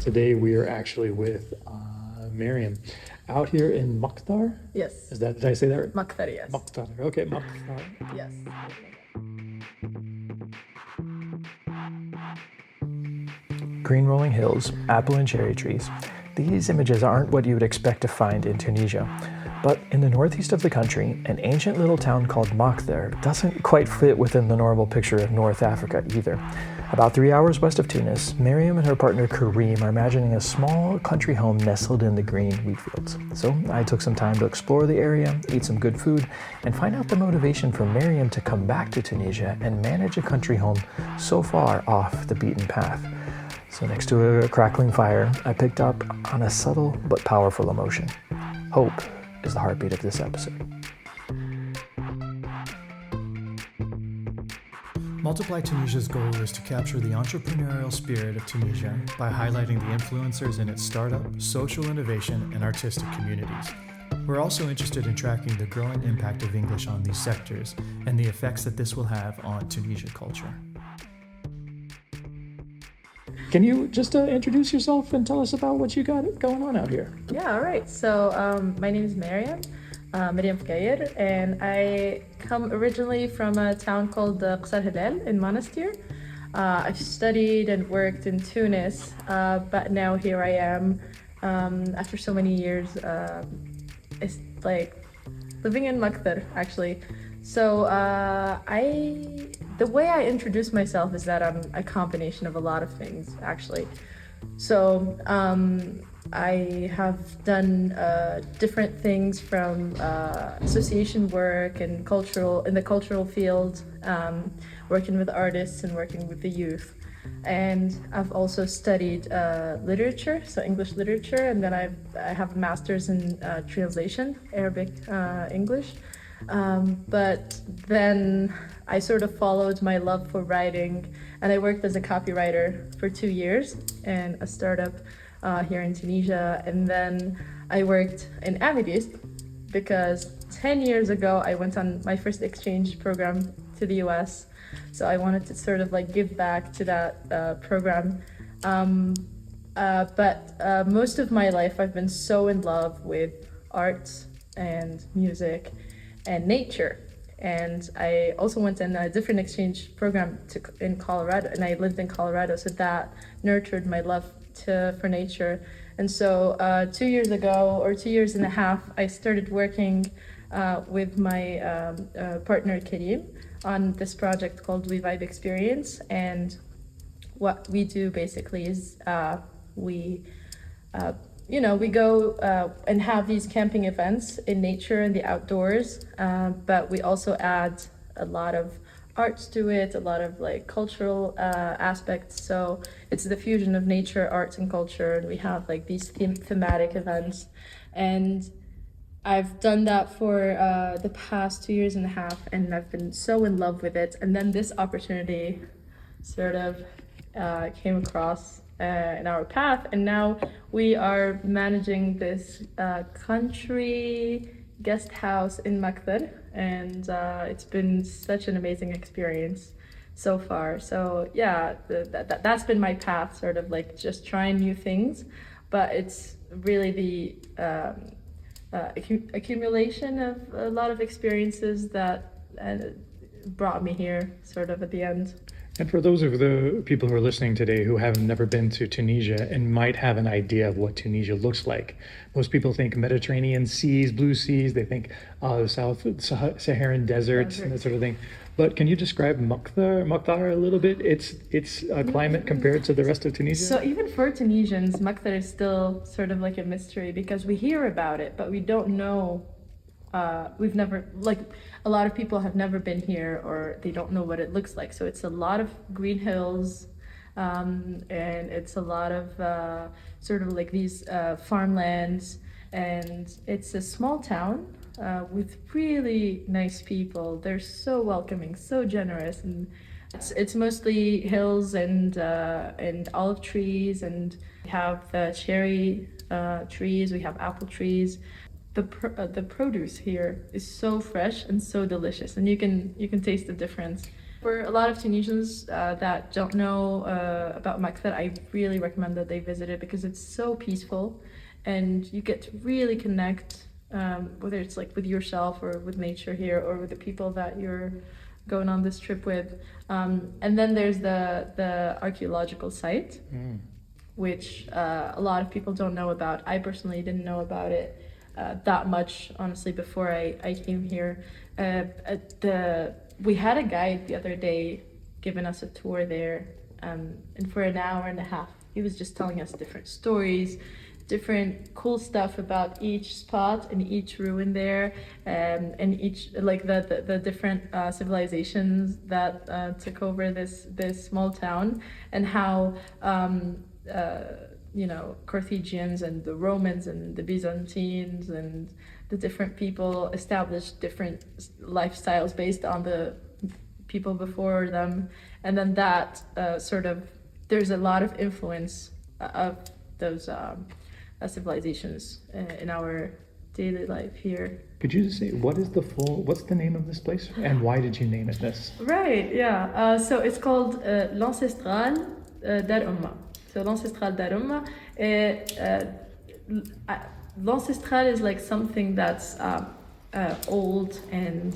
Today we are actually with Mariyam out here in Makthar. Yes. Did I say that right? Makthar, yes. Makthar. Okay, Makthar. Yes. Green rolling hills, apple and cherry trees. These images aren't what you would expect to find in Tunisia. But in the northeast of the country, an ancient little town called Makthar doesn't quite fit within the normal picture of North Africa either. About 3 hours west of Tunis, Mariyam and her partner Kareem are imagining a small country home nestled in the green wheat fields. So I took some time to explore the area, eat some good food, and find out the motivation for Mariyam to come back to Tunisia and manage a country home so far off the beaten path. So next to a crackling fire, I picked up on a subtle but powerful emotion. Hope is the heartbeat of this episode. Multiply Tunisia's goal is to capture the entrepreneurial spirit of Tunisia by highlighting the influencers in its startup, social innovation, and artistic communities. We're also interested in tracking the growing impact of English on these sectors and the effects that this will have on Tunisian culture. Can you just introduce yourself and tell us about what you got going on out here? Yeah, all right. So my name is Mariyam and Kareem, and I come originally from a town called Qasr Hilal in Monastir. I've studied and worked in Tunis, but now here I am after so many years. It's like living in Makthar, actually. So the way I introduce myself is that I'm a combination of a lot of things, actually. So I have done different things from association work and in the cultural field, working with artists and working with the youth. And I've also studied literature, so English literature, and then I have a master's in translation, Arabic, English. But then I sort of followed my love for writing, and I worked as a copywriter for 2 years in a startup here in Tunisia. And then I worked in Amidyst because 10 years ago I went on my first exchange program to the US. So I wanted to sort of like give back to that program. But most of my life I've been so in love with art and music and nature. And I also went in a different exchange program in Colorado, and I lived in Colorado, so that nurtured my love for nature. And so 2 years ago, or 2 years and a half, I started working with my partner Kareem on this project called We Vibe Experience. And what we do basically is we go and have these camping events in nature and the outdoors, but we also add a lot of arts to it, a lot of like cultural aspects. So it's the fusion of nature, arts, and culture, and we have like these thematic events. And I've done that for the past 2 years and a half, and I've been so in love with it. And then this opportunity sort of came across in our path, and now we are managing this country guest house in Makthar, and it's been such an amazing experience so far. So yeah, that's been my path, sort of like just trying new things, but it's really the accumulation of a lot of experiences that brought me here sort of at the end. And for those of the people who are listening today who have never been to Tunisia and might have an idea of what Tunisia looks like, most people think Mediterranean seas, blue seas, they think South Saharan deserts and that sort of thing. But can you describe Makthar a little bit? Its climate compared to the rest of Tunisia? So even for Tunisians, Makthar is still sort of like a mystery because we hear about it, but we don't know. We've never, like, a lot of people have never been here, or they don't know what it looks like. So it's a lot of green hills, and it's a lot of sort of like these farmlands, and it's a small town with really nice people. They're so welcoming, so generous, and it's mostly hills and olive trees, and we have the cherry trees, we have apple trees. The produce here is so fresh and so delicious, and you can taste the difference. For a lot of Tunisians that don't know about Makthar, I really recommend that they visit it because it's so peaceful and you get to really connect, whether it's like with yourself or with nature here or with the people that you're going on this trip with. And then there's the archaeological site, which a lot of people don't know about. I personally didn't know about it that much, honestly, before I came here. We had a guide the other day giving us a tour there, and for an hour and a half, he was just telling us different stories, different cool stuff about each spot and each ruin there, and each like the different civilizations that took over this small town, and how Carthaginians and the Romans and the Byzantines and the different people established different lifestyles based on the people before them, and then that there's a lot of influence of those civilizations in our daily life here. Could you just say what's the name of this place and why did you name it this? Right, yeah. So it's called l'Ancestral Dar Omma. So l'Ancestral Dar Omma. L'ancestral is like something that's old and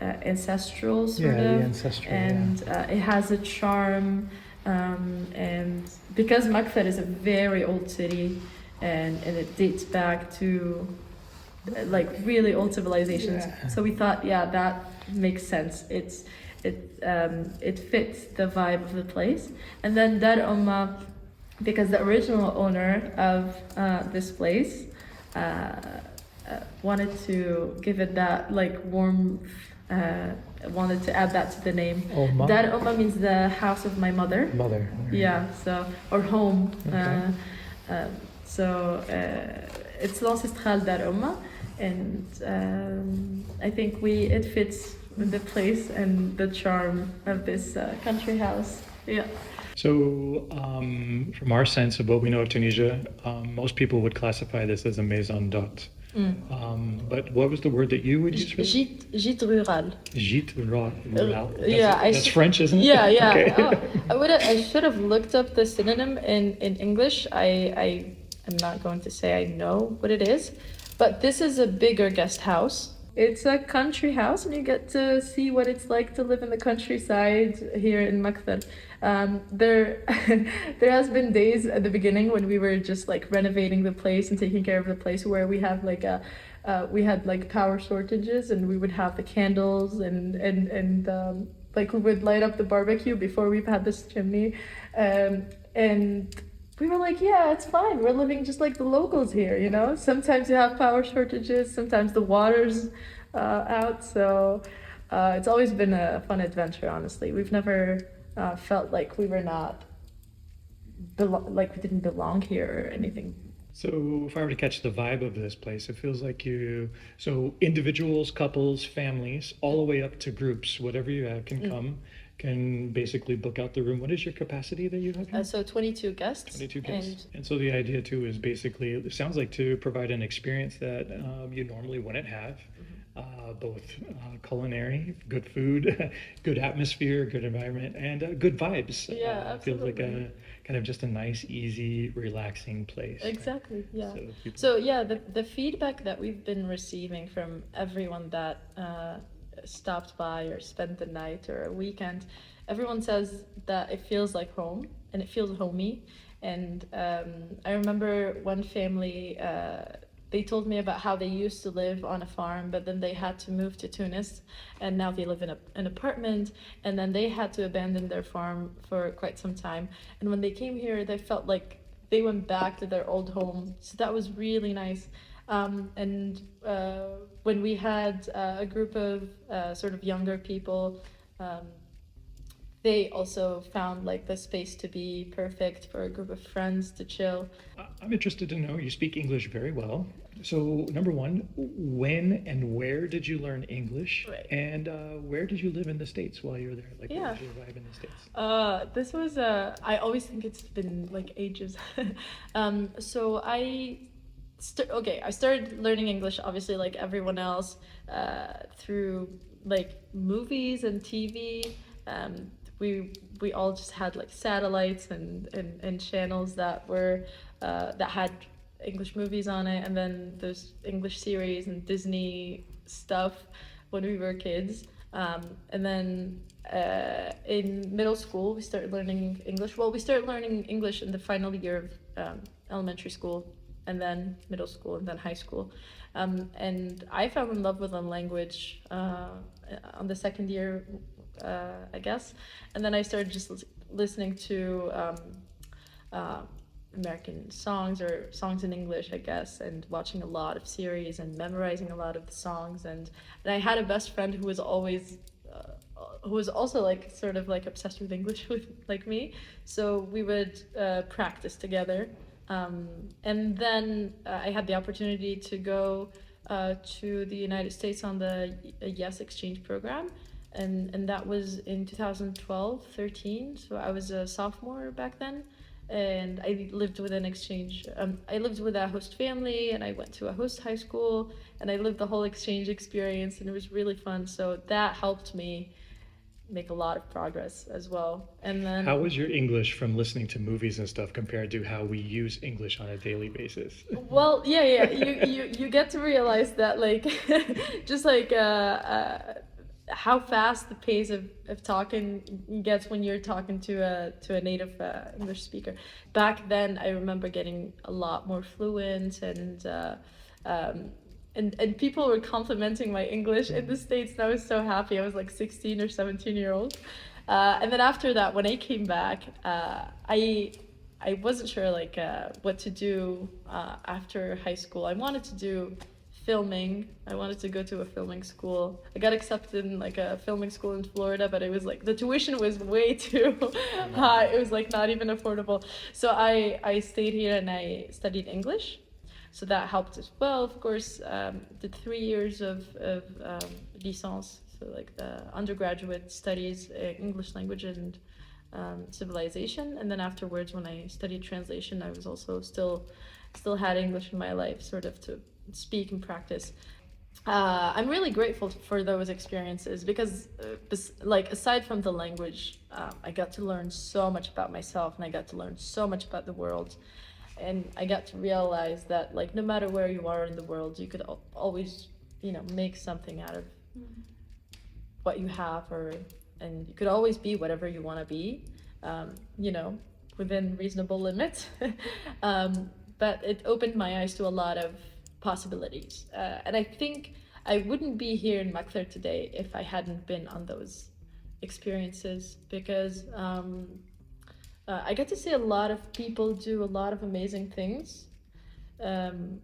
ancestral sort of, the ancestral, and it has a charm, and because Makthar is a very old city, and it dates back to like really old civilizations. Yeah. So we thought, yeah, that makes sense. It fits the vibe of the place. And then Dar Omma, because the original owner of this place wanted to give it that like warm, wanted to add that to the name. Omma? Dar Omma means the house of my mother. Mother. Yeah, so, or home. Okay. It's l'ancestral Dar Omma, and I think it fits with the place and the charm of this country house. Yeah. So, from our sense of what we know of Tunisia, most people would classify this as a maison d'hôte. But what was the word that you would use for it? Gîte rural. Gîte rural. That's French, isn't it? Yeah, yeah. Okay. I should have looked up the synonym in English. I am not going to say I know what it is, but this is a bigger guest house. It's a country house, and you get to see what it's like to live in the countryside here in Makthar. There has been days at the beginning when we were just like renovating the place and taking care of the place where we have like we had like power shortages, and we would have the candles and like we would light up the barbecue before we've had this chimney, and we were like, yeah, it's fine. We're living just like the locals here, you know? Sometimes you have power shortages, sometimes the water's out. So it's always been a fun adventure, honestly. We've never felt like we were not, like we didn't belong here or anything. So, if I were to catch the vibe of this place, it feels like so individuals, couples, families, all the way up to groups, whatever you have can come. Can basically book out the room. What is your capacity that you have here? So 22 guests. 22 guests. And so the idea too is basically, it sounds like to provide an experience that you normally wouldn't have, both culinary, good food, good atmosphere, good environment, and good vibes. Yeah, absolutely. Feels like absolutely. kind of just a nice, easy, relaxing place. Exactly, yeah. So, So yeah, the feedback that we've been receiving from everyone that stopped by or spent the night or a weekend, everyone says that it feels like home and it feels homey. And I remember one family, they told me about how they used to live on a farm, but then they had to move to Tunis, and now they live in an apartment, and then they had to abandon their farm for quite some time. And when they came here, they felt like they went back to their old home. So that was really nice. When we had a group of sort of younger people, they also found like the space to be perfect for a group of friends to chill. I'm interested to know, you speak English very well. So number one, when and where did you learn English? Right. And where did you live in the States while you were there? Like, Yeah. where did you arrive in the States? This was, I always think it's been like ages. So I started learning English, obviously, like everyone else, through like movies and TV. We all just had like satellites and channels that were that had English movies on it, and then there's English series and Disney stuff when we were kids. And then in middle school, we started learning English. Well, we started learning English in the final year of elementary school, and then middle school, and then high school. And I fell in love with a language on the second year, I guess. And then I started just listening to American songs or songs in English, I guess, and watching a lot of series and memorizing a lot of the songs. And I had a best friend who was always who was also like sort of like obsessed with English with like me. So we would practice together. And then I had the opportunity to go to the United States on the YES exchange program. And that was in 2012, 13. So I was a sophomore back then. And I lived with an exchange. I lived with a host family, and I went to a host high school, and I lived the whole exchange experience, and it was really fun. So that helped me make a lot of progress as well. And then How was your English from listening to movies and stuff compared to how we use English on a daily basis? well, yeah, you get to realize that like just like how fast the pace of talking gets when you're talking to a native English speaker. Back then, I remember getting a lot more fluent, and people were complimenting my English in the States, and I was so happy. I was like 16 or 17-year-old. And then after that, when I came back, I wasn't sure like what to do after high school. I wanted to do filming. I wanted to go to a filming school. I got accepted in like a filming school in Florida, but it was like the tuition was way too high. It was like not even affordable. So I stayed here and I studied English. So that helped as well. Of course, did 3 years of licence, so like the undergraduate studies, English language and civilization. And then afterwards, when I studied translation, I was also still had English in my life, sort of to speak and practice. I'm really grateful for those experiences because, like, aside from the language, I got to learn so much about myself, and I got to learn so much about the world. And I got to realize that, like, no matter where you are in the world, you could always, make something out of what you have, and you could always be whatever you want to be, within reasonable limits. But it opened my eyes to a lot of possibilities. And I think I wouldn't be here in Makthar today if I hadn't been on those experiences, because I get to see a lot of people do a lot of amazing things. And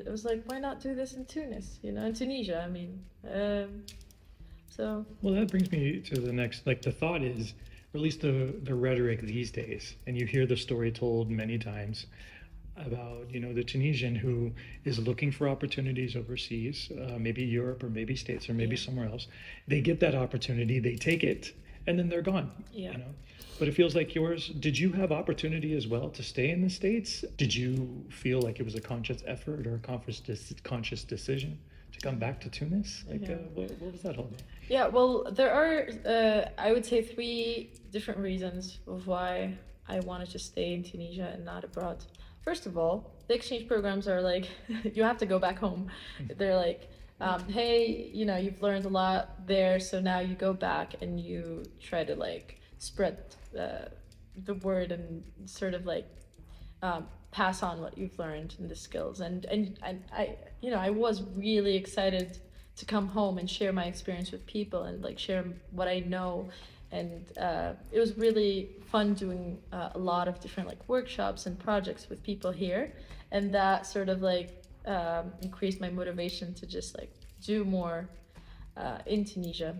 it was like, why not do this in Tunis, in Tunisia, I mean. Well, that brings me to the next, like the thought is, or at least the rhetoric these days, and you hear the story told many times about, the Tunisian who is looking for opportunities overseas, maybe Europe or maybe States or maybe somewhere else. They get that opportunity, they take it, and then they're gone. Yeah. But it feels like yours, did you have opportunity as well to stay in the States? Did you feel like it was a conscious effort or a conscious decision to come back to Tunis? Like, what was that all about? Yeah, well, there are, I would say, 3 different reasons of why I wanted to stay in Tunisia and not abroad. First of all, the exchange programs are like, you have to go back home. They're like, hey, you've learned a lot there, so now you go back and you try to like spread the word and sort of like pass on what you've learned and the skills. And I was really excited to come home and share my experience with people and like share what I know. And it was really fun doing a lot of different like workshops and projects with people here, and that sort of like increased my motivation to just like do more in Tunisia.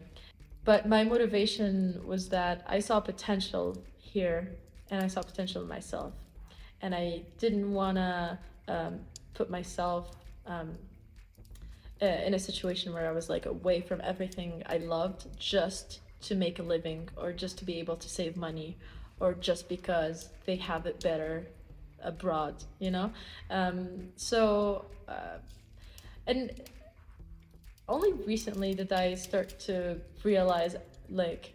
But my motivation was that I saw potential here, and I saw potential in myself, and I didn't want to put myself in a situation where I was like away from everything I loved just to make a living, or just to be able to save money, or just because they have it better abroad, and only recently did I start to realize like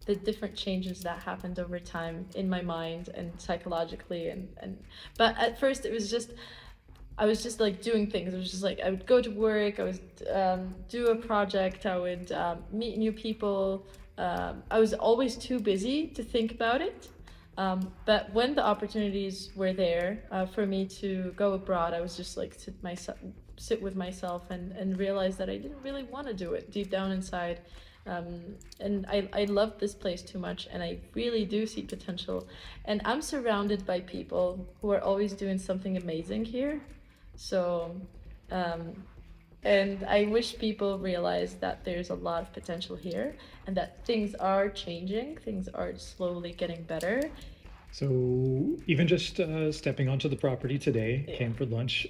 the different changes that happened over time in my mind and psychologically and but at first it was just I was just like doing things. It was just like I would go to work, I would do a project, I would meet new people. I was always too busy to think about it. But when the opportunities were there for me to go abroad, I was just like sit with myself and realize that I didn't really want to do it deep down inside. And I love this place too much, and I really do see potential. And I'm surrounded by people who are always doing something amazing here. So, and I wish people realize that there's a lot of potential here and that things are changing, things are slowly getting better. So even just stepping onto the property today, Yeah. came for lunch.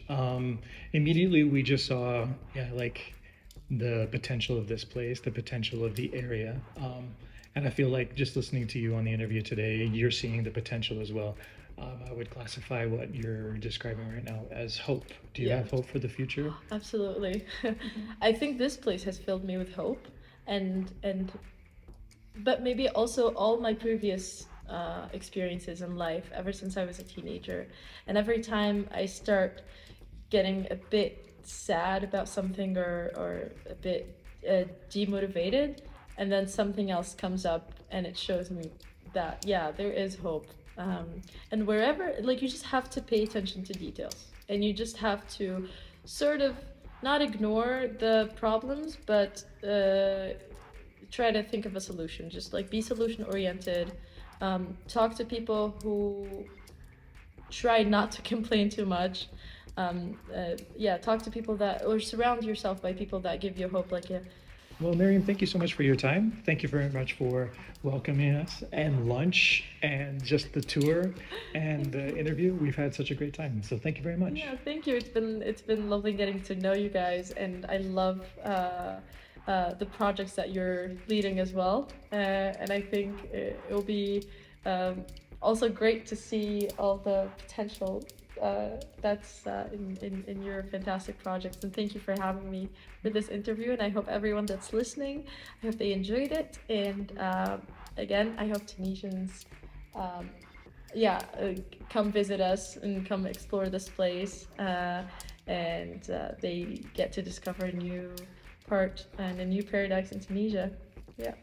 Immediately we just saw, yeah, like the potential of this place, the potential of the area. And I feel like just listening to you on the interview today, you're seeing the potential as well. I would classify what you're describing right now as hope. Do you Yeah. have hope for the future? Absolutely. I think this place has filled me with hope and but maybe also all my previous experiences in life ever since I was a teenager. And every time I start getting a bit sad about something or a bit demotivated, and then something else comes up and it shows me that, yeah, there is hope. And wherever, like, you just have to pay attention to details and you just have to sort of not ignore the problems, but try to think of a solution. Just like be solution oriented. Talk to people who try not to complain too much. Yeah, talk to people that, or surround yourself by people that give you hope. Like, yeah. Well, Miriam, thank you so much for your time. Thank you very much for welcoming us and lunch and just the tour and the interview. We've had such a great time. So thank you very much. Yeah, thank you. It's been lovely getting to know you guys, and I love the projects that you're leading as well. And I think it'll be also great to see all the potential that's in your fantastic projects. And thank you for having me for this interview. And I hope everyone that's listening, I hope they enjoyed it. And again, I hope Tunisians, come visit us and come explore this place. And they get to discover a new part and a new paradise in Tunisia. Yeah.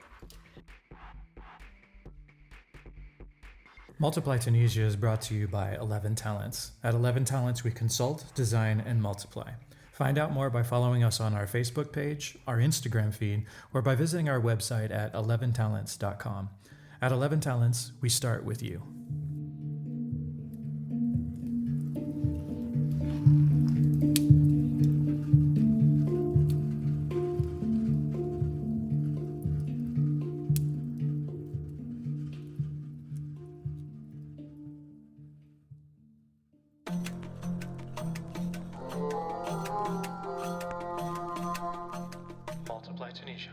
Multiply Tunisia is brought to you by 11 Talents. At 11 Talents, we consult, design, and multiply. Find out more by following us on our Facebook page, our Instagram feed, or by visiting our website at 11talents.com. At 11 Talents, we start with you. Multiply Tunisia.